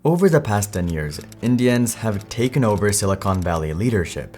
Over the past 10 years, Indians have taken over Silicon Valley leadership.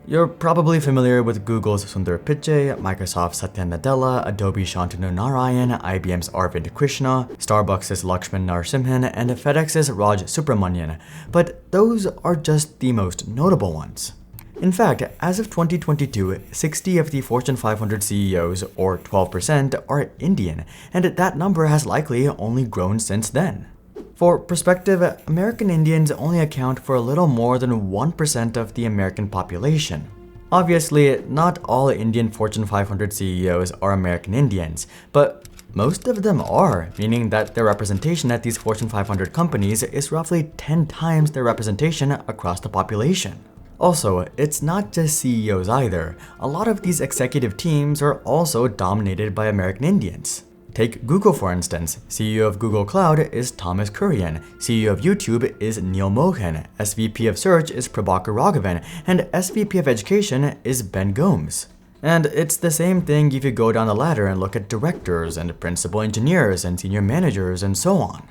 You're probably familiar with Google's Sundar Pichai, Microsoft's Satya Nadella, Adobe Shantanu Narayan, IBM's Arvind Krishna, Starbucks' Lakshman Narasimhan, and FedEx's Raj Subramanian, but those are just the most notable ones. In fact, as of 2022, 60 of the Fortune 500 CEOs, or 12%, are Indian, and that number has likely only grown since then. For perspective, American Indians only account for a little more than 1% of the American population. Obviously, not all Indian Fortune 500 CEOs are American Indians, but most of them are, meaning that their representation at these Fortune 500 companies is roughly 10 times their representation across the population. Also, it's not just CEOs either. A lot of these executive teams are also dominated by American Indians. Take Google for instance. CEO of Google Cloud is Thomas Kurian, CEO of YouTube is Neil Mohan, SVP of Search is Prabhakar Raghavan, and SVP of Education is Ben Gomes. And it's the same thing if you go down the ladder and look at directors and principal engineers and senior managers and so on.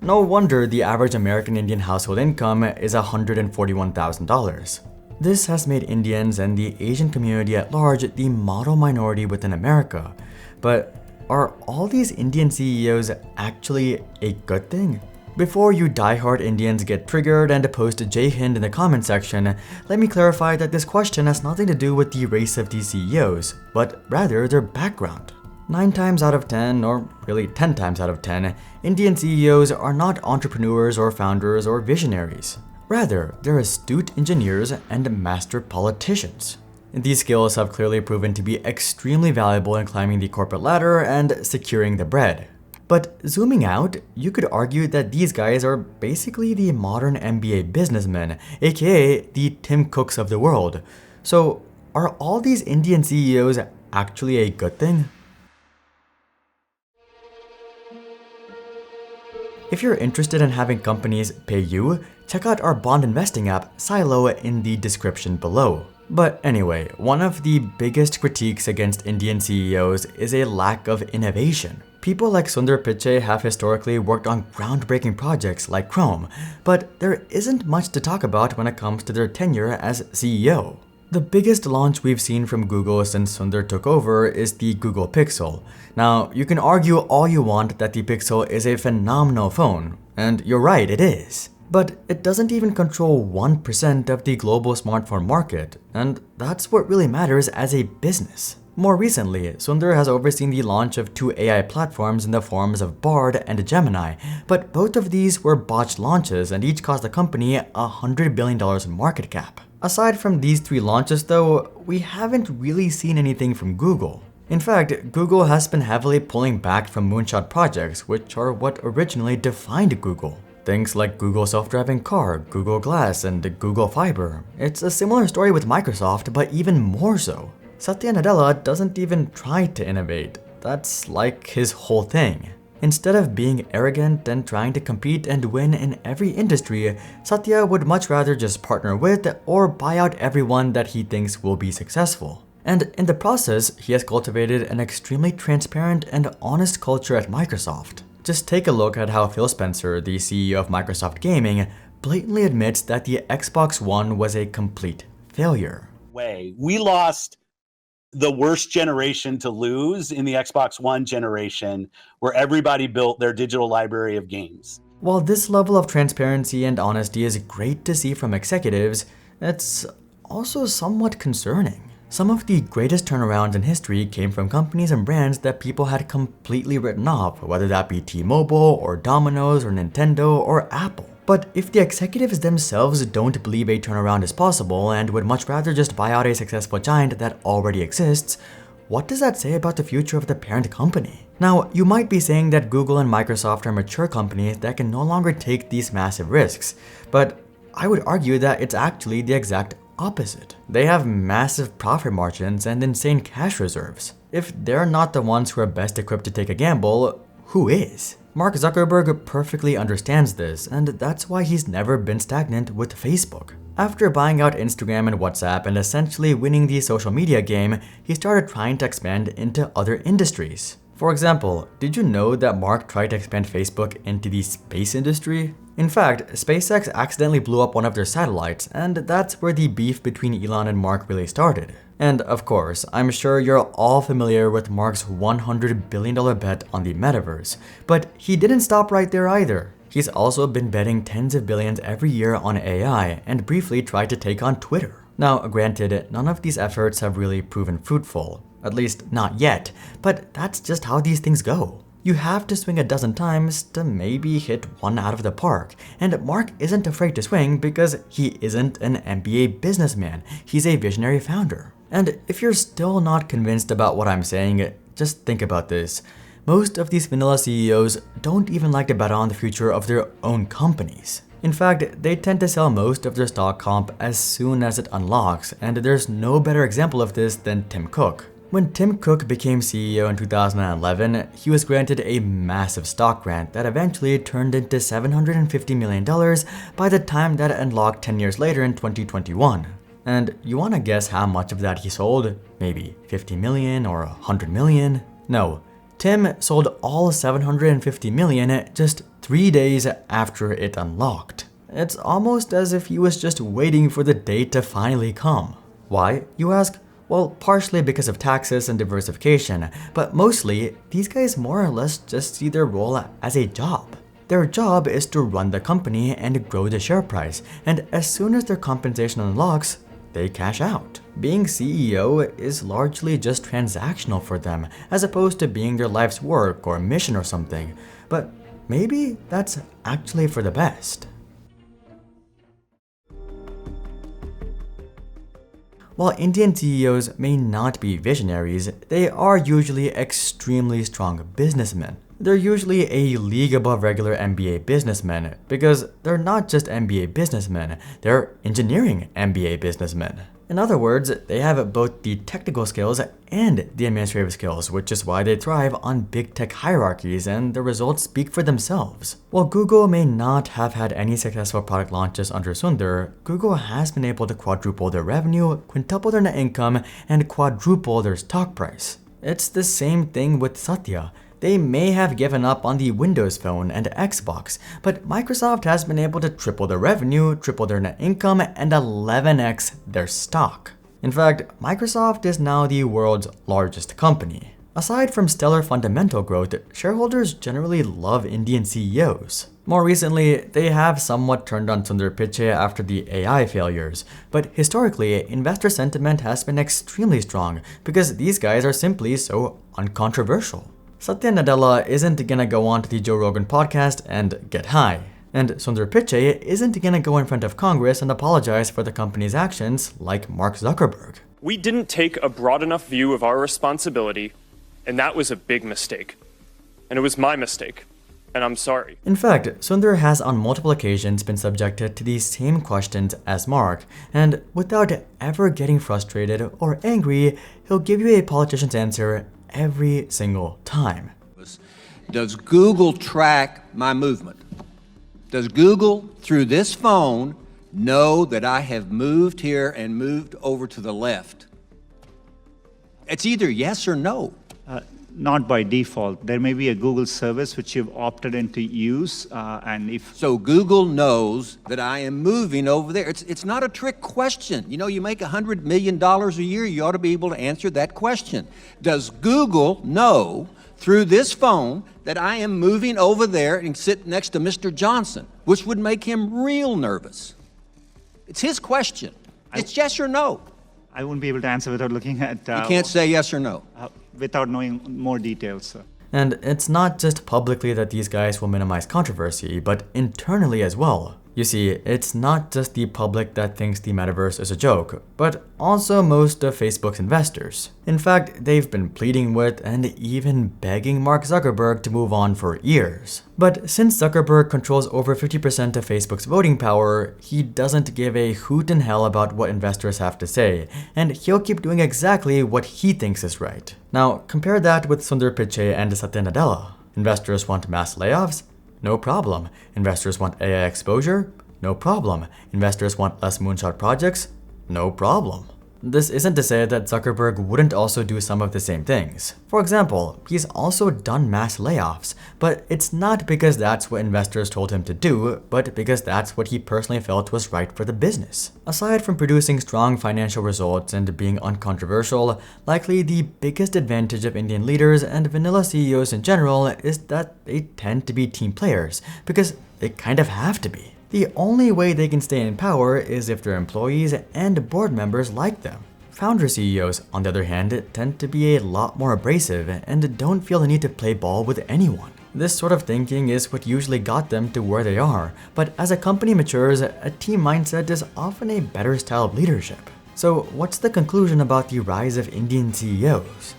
No wonder the average American Indian household income is $141,000. This has made Indians and the Asian community at large the model minority within America. But are all these Indian CEOs actually a good thing? Before you diehard Indians get triggered and post Jai Hind in the comment section, let me clarify that this question has nothing to do with the race of these CEOs, but rather their background. 9 times out of 10, or really 10 times out of 10, Indian CEOs are not entrepreneurs or founders or visionaries. Rather, they're astute engineers and master politicians. These skills have clearly proven to be extremely valuable in climbing the corporate ladder and securing the bread. But zooming out, you could argue that these guys are basically the modern MBA businessmen, aka the Tim Cooks of the world. So, are all these Indian CEOs actually a good thing? If you're interested in having companies pay you, check out our bond investing app, Silo, in the description below. But anyway, one of the biggest critiques against Indian CEOs is a lack of innovation. People like Sundar Pichai have historically worked on groundbreaking projects like Chrome, but there isn't much to talk about when it comes to their tenure as CEO. The biggest launch we've seen from Google since Sundar took over is the Google Pixel. Now, you can argue all you want that the Pixel is a phenomenal phone, and you're right, it is. But it doesn't even control 1% of the global smartphone market, and that's what really matters as a business. More recently, Sundar has overseen the launch of 2 AI platforms in the forms of Bard and Gemini, but both of these were botched launches and each cost the company $100 billion in market cap. Aside from these 3 launches though, we haven't really seen anything from Google. In fact, Google has been heavily pulling back from moonshot projects, which are what originally defined Google. Things like Google Self-Driving Car, Google Glass, and Google Fiber. It's a similar story with Microsoft, but even more so. Satya Nadella doesn't even try to innovate. That's like his whole thing. Instead of being arrogant and trying to compete and win in every industry, Satya would much rather just partner with or buy out everyone that he thinks will be successful. And in the process, he has cultivated an extremely transparent and honest culture at Microsoft. Just take a look at how Phil Spencer, the CEO of Microsoft Gaming, blatantly admits that the Xbox One was a complete failure. We lost the worst generation to lose in the Xbox One generation, where everybody built their digital library of games. While this level of transparency and honesty is great to see from executives, it's also somewhat concerning. Some of the greatest turnarounds in history came from companies and brands that people had completely written off, whether that be T-Mobile or Domino's or Nintendo or Apple. But if the executives themselves don't believe a turnaround is possible and would much rather just buy out a successful giant that already exists, what does that say about the future of the parent company? Now, you might be saying that Google and Microsoft are mature companies that can no longer take these massive risks, but I would argue that it's actually the exact opposite. They have massive profit margins and insane cash reserves. If they're not the ones who are best equipped to take a gamble, who is? Mark Zuckerberg perfectly understands this, and that's why he's never been stagnant with Facebook. After buying out Instagram and WhatsApp and essentially winning the social media game, he started trying to expand into other industries. For example, did you know that Mark tried to expand Facebook into the space industry? In fact, SpaceX accidentally blew up one of their satellites, and that's where the beef between Elon and Mark really started. And of course, I'm sure you're all familiar with Mark's $100 billion bet on the metaverse, but he didn't stop right there either. He's also been betting tens of billions every year on AI and briefly tried to take on Twitter. Now, granted, none of these efforts have really proven fruitful, at least not yet, but that's just how these things go. You have to swing a dozen times to maybe hit one out of the park, and Mark isn't afraid to swing because he isn't an MBA businessman, he's a visionary founder. And if you're still not convinced about what I'm saying, just think about this. Most of these vanilla CEOs don't even like to bet on the future of their own companies. In fact, they tend to sell most of their stock comp as soon as it unlocks, and there's no better example of this than Tim Cook. When Tim Cook became CEO in 2011, he was granted a massive stock grant that eventually turned into $750 million by the time that it unlocked 10 years later in 2021. And you want to guess how much of that he sold? Maybe 50 million or 100 million? No, Tim sold all 750 million just 3 days after it unlocked. It's almost as if he was just waiting for the day to finally come. Why, you ask? Well, partially because of taxes and diversification, but mostly, these guys more or less just see their role as a job. Their job is to run the company and grow the share price, and as soon as their compensation unlocks, they cash out. Being CEO is largely just transactional for them, as opposed to being their life's work or mission or something. But maybe that's actually for the best. While Indian CEOs may not be visionaries, they are usually extremely strong businessmen. They're usually a league above regular MBA businessmen because they're not just MBA businessmen, they're engineering MBA businessmen. In other words, they have both the technical skills and the administrative skills, which is why they thrive on big tech hierarchies and the results speak for themselves. While Google may not have had any successful product launches under Sundar, Google has been able to quadruple their revenue, quintuple their net income, and quadruple their stock price. It's the same thing with Satya. They may have given up on the Windows Phone and Xbox, but Microsoft has been able to triple their revenue, triple their net income, and 11x their stock. In fact, Microsoft is now the world's largest company. Aside from stellar fundamental growth, shareholders generally love Indian CEOs. More recently, they have somewhat turned on Sundar Pichai after the AI failures, but historically, investor sentiment has been extremely strong because these guys are simply so uncontroversial. Satya Nadella isn't gonna go on to the Joe Rogan podcast and get high. And Sundar Pichai isn't gonna go in front of Congress and apologize for the company's actions like Mark Zuckerberg. We didn't take a broad enough view of our responsibility, and that was a big mistake. And it was my mistake, and I'm sorry. In fact, Sundar has on multiple occasions been subjected to these same questions as Mark, and without ever getting frustrated or angry, he'll give you a politician's answer every single time. Does Google track my movement? Does Google, through this phone, know that I have moved here and moved over to the left? It's either yes or no. Not by default. There may be a Google service which you've opted in to use, and if... So Google knows that I am moving over there. It's not a trick question. You know, you make $100 million a year, you ought to be able to answer that question. Does Google know through this phone that I am moving over there and sit next to Mr. Johnson, which would make him real nervous? It's his question. It's yes or no. I won't be able to answer without looking at... You can't say yes or no. Without knowing more details, sir. And it's not just publicly that these guys will minimize controversy, but internally as well. You see, it's not just the public that thinks the metaverse is a joke, but also most of Facebook's investors. In fact, they've been pleading with and even begging Mark Zuckerberg to move on for years. But since Zuckerberg controls over 50% of Facebook's voting power, he doesn't give a hoot in hell about what investors have to say, and he'll keep doing exactly what he thinks is right. Now, compare that with Sundar Pichai and Satya Nadella. Investors want mass layoffs? No problem. Investors want AI exposure? No problem. Investors want less moonshot projects? No problem. This isn't to say that Zuckerberg wouldn't also do some of the same things. For example, he's also done mass layoffs, but it's not because that's what investors told him to do, but because that's what he personally felt was right for the business. Aside from producing strong financial results and being uncontroversial, likely the biggest advantage of Indian leaders and vanilla CEOs in general is that they tend to be team players, because they kind of have to be. The only way they can stay in power is if their employees and board members like them. Founder CEOs, on the other hand, tend to be a lot more abrasive and don't feel the need to play ball with anyone. This sort of thinking is what usually got them to where they are, but as a company matures, a team mindset is often a better style of leadership. So what's the conclusion about the rise of Indian CEOs?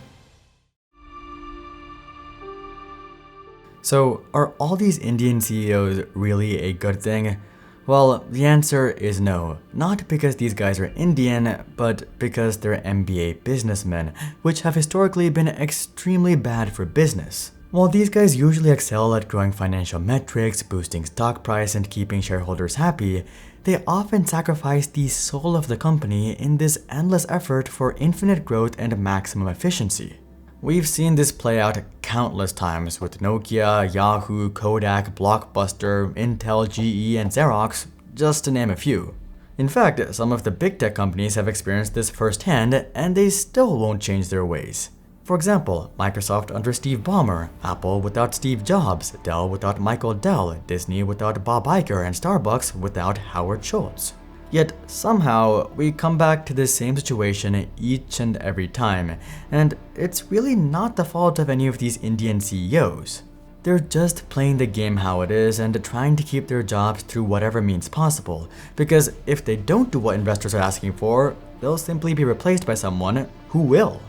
So, are all these Indian CEOs really a good thing? Well, the answer is no. Not because these guys are Indian, but because they're MBA businessmen, which have historically been extremely bad for business. While these guys usually excel at growing financial metrics, boosting stock price, and keeping shareholders happy, they often sacrifice the soul of the company in this endless effort for infinite growth and maximum efficiency. We've seen this play out countless times with Nokia, Yahoo, Kodak, Blockbuster, Intel, GE, and Xerox, just to name a few. In fact, some of the big tech companies have experienced this firsthand, and they still won't change their ways. For example, Microsoft under Steve Ballmer, Apple without Steve Jobs, Dell without Michael Dell, Disney without Bob Iger, and Starbucks without Howard Schultz. Yet somehow we come back to this same situation each and every time, and it's really not the fault of any of these Indian CEOs. They're just playing the game how it is and trying to keep their jobs through whatever means possible, because if they don't do what investors are asking for, they'll simply be replaced by someone who will.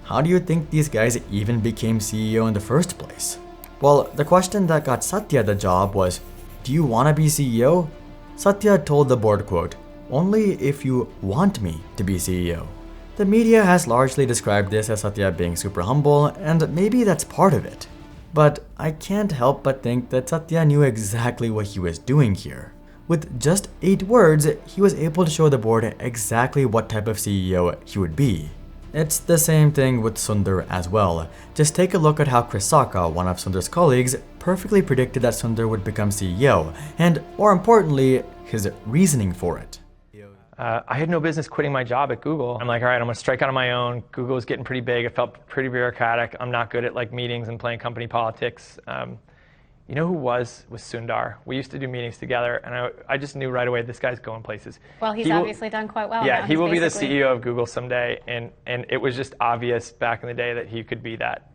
How do you think these guys even became CEO in the first place? Well, the question that got Satya the job was, do you want to be CEO? Satya told the board, quote, "Only if you want me to be CEO." The media has largely described this as Satya being super humble, and maybe that's part of it. But I can't help but think that Satya knew exactly what he was doing here. With just 8 words, he was able to show the board exactly what type of CEO he would be. It's the same thing with Sundar as well. Just take a look at how Chris Sacca, one of Sundar's colleagues, perfectly predicted that Sundar would become CEO, and more importantly, his reasoning for it. I had no business quitting my job at Google. I'm like, all right, I'm gonna strike out on my own. Google was getting pretty big. It felt pretty bureaucratic. I'm not good at like meetings and playing company politics. You know who was Sundar? We used to do meetings together, and I just knew right away this guy's going places. Well, he's obviously done quite well. Yeah, he will be the CEO of Google someday, and it was just obvious back in the day that he could be that.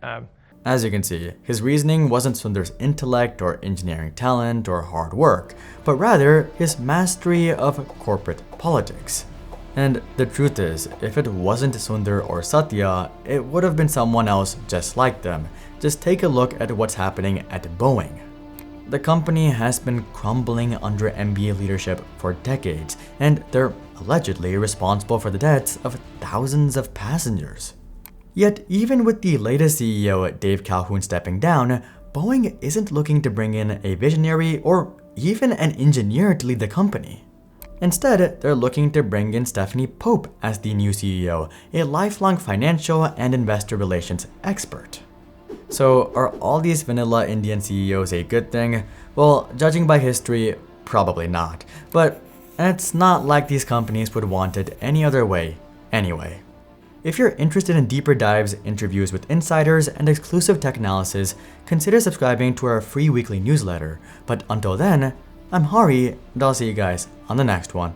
As you can see, his reasoning wasn't Sundar's intellect or engineering talent or hard work, but rather his mastery of corporate politics. And the truth is, if it wasn't Sundar or Satya, it would have been someone else just like them. Just take a look at what's happening at Boeing. The company has been crumbling under MBA leadership for decades, and they're allegedly responsible for the deaths of thousands of passengers. Yet even with the latest CEO, Dave Calhoun, stepping down, Boeing isn't looking to bring in a visionary or even an engineer to lead the company. Instead, they're looking to bring in Stephanie Pope as the new CEO, a lifelong financial and investor relations expert. So are all these vanilla Indian CEOs a good thing? Well, judging by history, probably not. But it's not like these companies would want it any other way anyway. If you're interested in deeper dives, interviews with insiders, and exclusive tech analysis, consider subscribing to our free weekly newsletter. But until then, I'm Hari, and I'll see you guys on the next one.